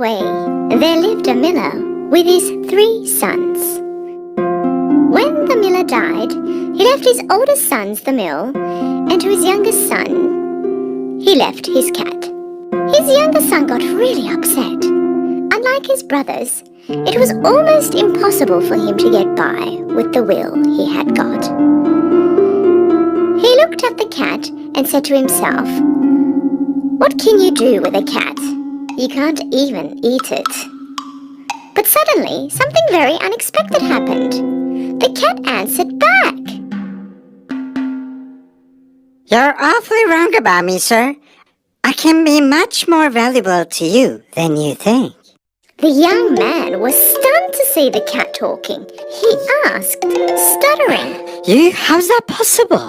away, there lived a miller with his 3 sons. When the miller died, he left his oldest sons the mill, and to his youngest son, he left his cat. His younger son got really upset. Unlike his brothers, it was almost impossible for him to get by with the will he had got. He looked at the cat and said to himself, "What can you do with a cat? You can't even eat it." But suddenly, something very unexpected happened. The cat answered back. "You're awfully wrong about me, sir. I can be much more valuable to you than you think." The young man was stunned to see the cat talking. He asked, stuttering, How's that possible?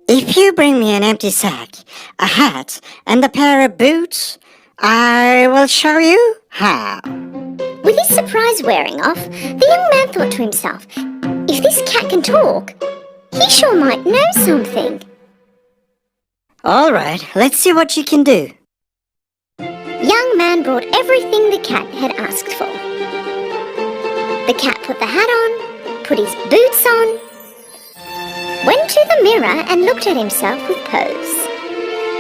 If you bring me an empty sack, a hat, and a pair of boots, I will show you how." With his surprise wearing off, the young man thought to himself, if this cat can talk, he sure might know something. All right, let's see what you can do. Young man brought everything the cat had asked for. The cat put the hat on, put his boots on, went to the mirror and looked at himself with pose,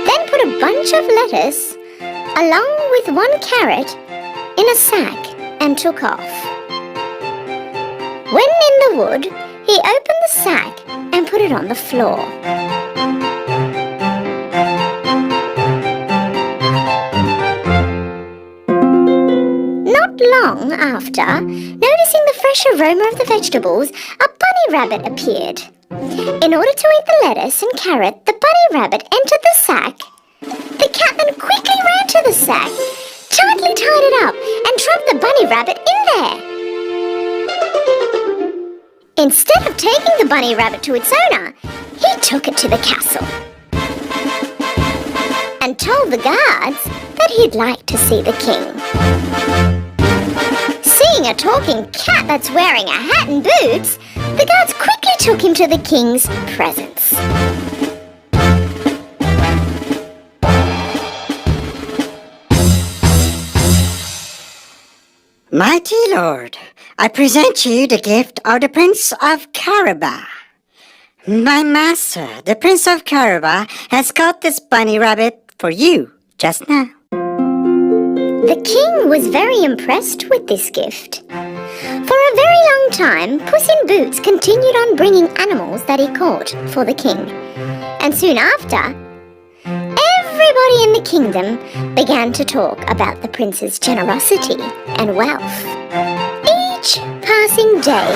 then put a bunch of lettuce along with 1 carrot in a sack and took off. When in the wood, he opened the sack and put it on the floor. Not long after, noticing the fresh aroma of the vegetables, a bunny rabbit appeared. In order to eat the lettuce and carrot, the bunny rabbit entered the sack. The cat then quickly ran to the sack, tightly tied it up, and trapped the bunny rabbit in there. Instead of taking the bunny rabbit to its owner, he took it to the castle and told the guards that he'd like to see the king. Seeing a talking cat that's wearing a hat and boots, the guards quickly took him to the king's presence. Mighty Lord, I present you the gift of the Prince of Caraba. My master, the Prince of Caraba, has caught this bunny rabbit for you just now. The king was very impressed with this gift. For a very long time, Puss in Boots continued on bringing animals that he caught for the king. And soon after, everybody in the kingdom began to talk about the prince's generosity and wealth. Each passing day,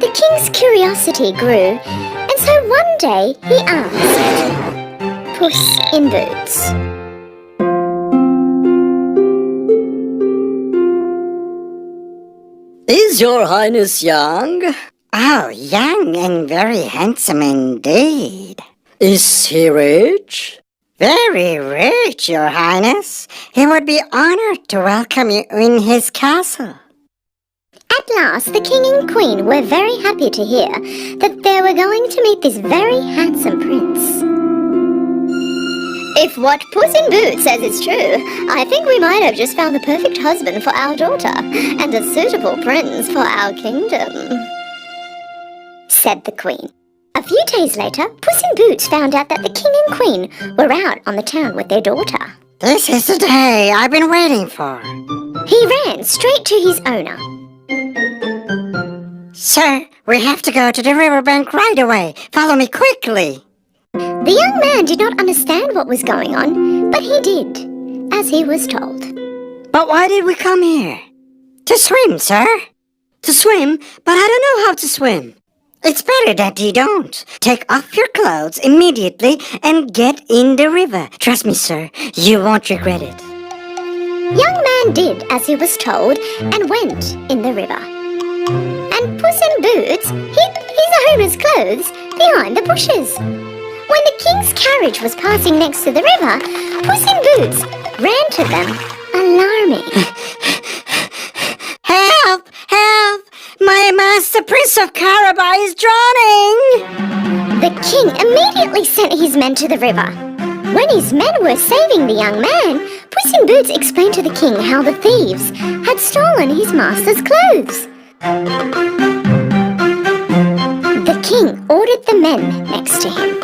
the king's curiosity grew, and so one day he asked Puss in Boots, "Is your highness young?" Oh, young and very handsome indeed. "Is he rich?" Very rich, your highness. He would be honored to welcome you in his castle. At last, the king and queen were very happy to hear that they were going to meet this very handsome prince. If what Puss in Boots says is true, I think we might have just found the perfect husband for our daughter and a suitable prince for our kingdom," said the queen. A few days later, Puss in Boots found out that the king and queen were out on the town with their daughter. This is the day I've been waiting for. He ran straight to his owner. Sir, we have to go to the riverbank right away. Follow me quickly. The young man did not understand what was going on, but he did, as he was told. But why did we come here? To swim, sir. To swim? But I don't know how to swim. It's better that you don't. Take off your clothes immediately and get in the river. Trust me, sir, you won't regret it. Young man did as he was told and went in the river. And Puss in Boots hid his owner's clothes behind the bushes. When the king's carriage was passing next to the river, Puss in Boots ran to them, alarming. Help! Help! My master, Prince of Caraba, is drowning! The king immediately sent his men to the river. When his men were saving the young man, Puss in Boots explained to the king how the thieves had stolen his master's clothes. The king ordered the men next to him.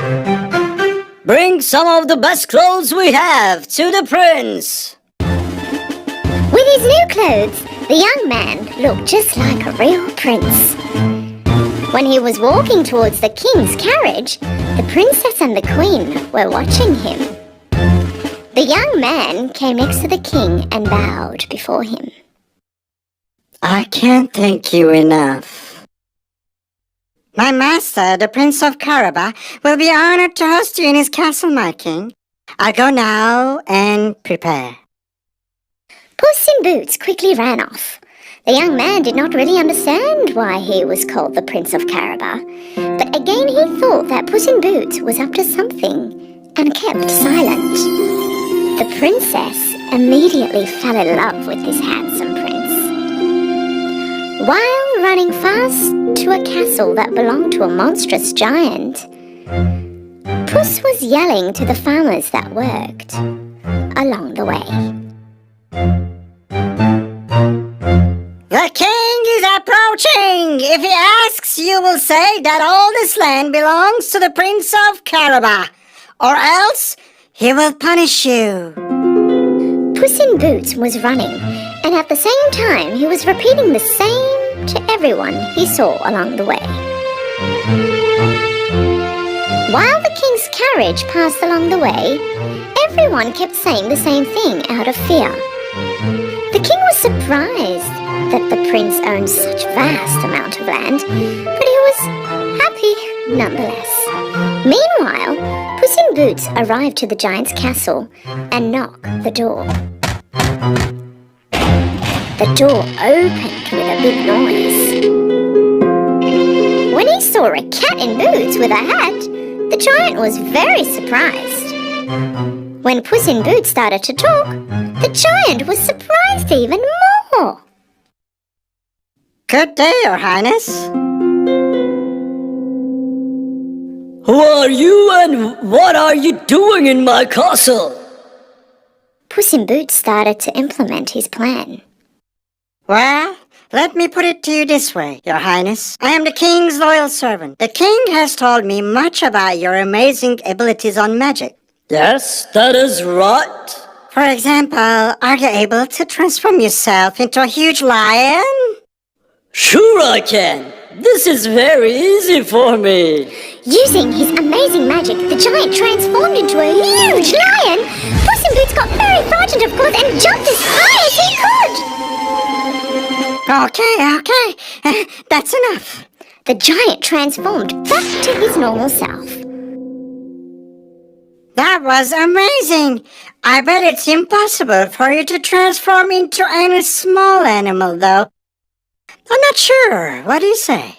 Bring some of the best clothes we have to the prince. With his new clothes, the young man looked just like a real prince. When he was walking towards the king's carriage, the princess and the queen were watching him. The young man came next to the king and bowed before him. I can't thank you enough. My master, the Prince of Caraba, will be honored to host you in his castle, my king. I'll go now and prepare. Puss in Boots quickly ran off. The young man did not really understand why he was called the Prince of Caraba, but again he thought that Puss in Boots was up to something and kept silent. The princess immediately fell in love with this handsome prince. While running fast to a castle that belonged to a monstrous giant, Puss was yelling to the farmers that worked along the way. The king is approaching. If he asks, you will say that all this land belongs to the Prince of Caraba, or else he will punish you. Puss in Boots was running, and at the same time he was repeating the same to everyone he saw along the way. While the king's carriage passed along the way, everyone kept saying the same thing out of fear. The king was surprised that the prince owned such vast amount of land, but he was happy nonetheless. Meanwhile, Puss in Boots arrived to the giant's castle and knocked the door. The door opened with a big noise. When he saw a cat in boots with a hat, the giant was very surprised. When Puss in Boots started to talk, the giant was surprised even more. Good day, Your Highness. Who are you and what are you doing in my castle? Puss in Boots started to implement his plan. Well, let me put it to you this way, Your Highness. I am the king's loyal servant. The king has told me much about your amazing abilities on magic. Yes, that is right. For example, are you able to transform yourself into a huge lion? Sure I can. This is very easy for me. Using his amazing magic, the giant transformed into a huge lion. Puss in Boots got very frightened, of course, and jumped as high as he could. Okay, that's enough. The giant transformed back to his normal self. That was amazing. I bet it's impossible for you to transform into any small animal, though. I'm not sure. What do you say?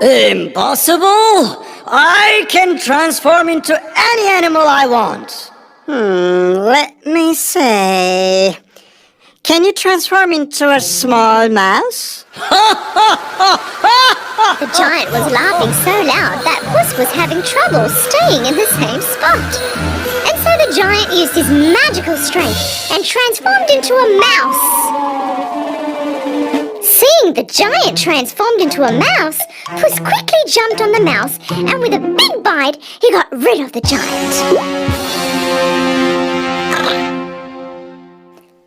Impossible? I can transform into any animal I want. Let me say... Can you transform into a small mouse? The giant was laughing so loud that Puss was having trouble staying in the same spot. And so the giant used his magical strength and transformed into a mouse. Seeing the giant transformed into a mouse, Puss quickly jumped on the mouse, and with a big bite, he got rid of the giant.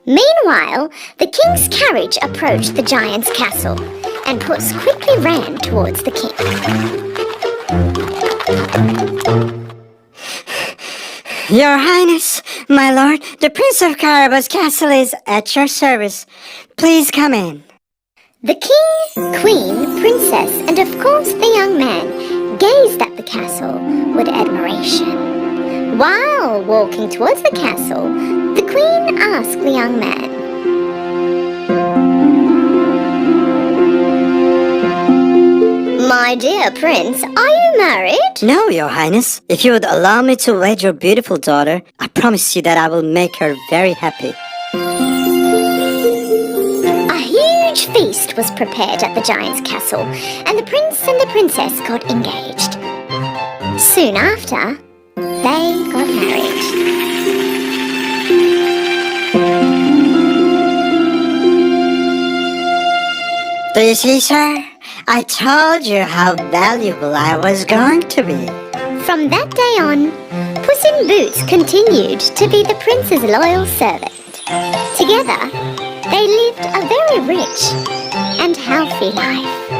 Meanwhile, the king's carriage approached the giant's castle, and Puss quickly ran towards the king. Your Highness, my lord, the Prince of Caraba's castle is at your service. Please come in. The king, queen, princess, and of course the young man gazed at the castle with admiration. While walking towards the castle, the queen asked the young man, "My dear prince, are you married?" No, Your Highness. If you would allow me to wed your beautiful daughter, I promise you that I will make her very happy. A huge feast was prepared at the giant's castle, and the prince and the princess got engaged. Soon after, they got married. Do you see, sir? I told you how valuable I was going to be. From that day on, Puss in Boots continued to be the prince's loyal servant. Together, they lived a very rich and healthy life.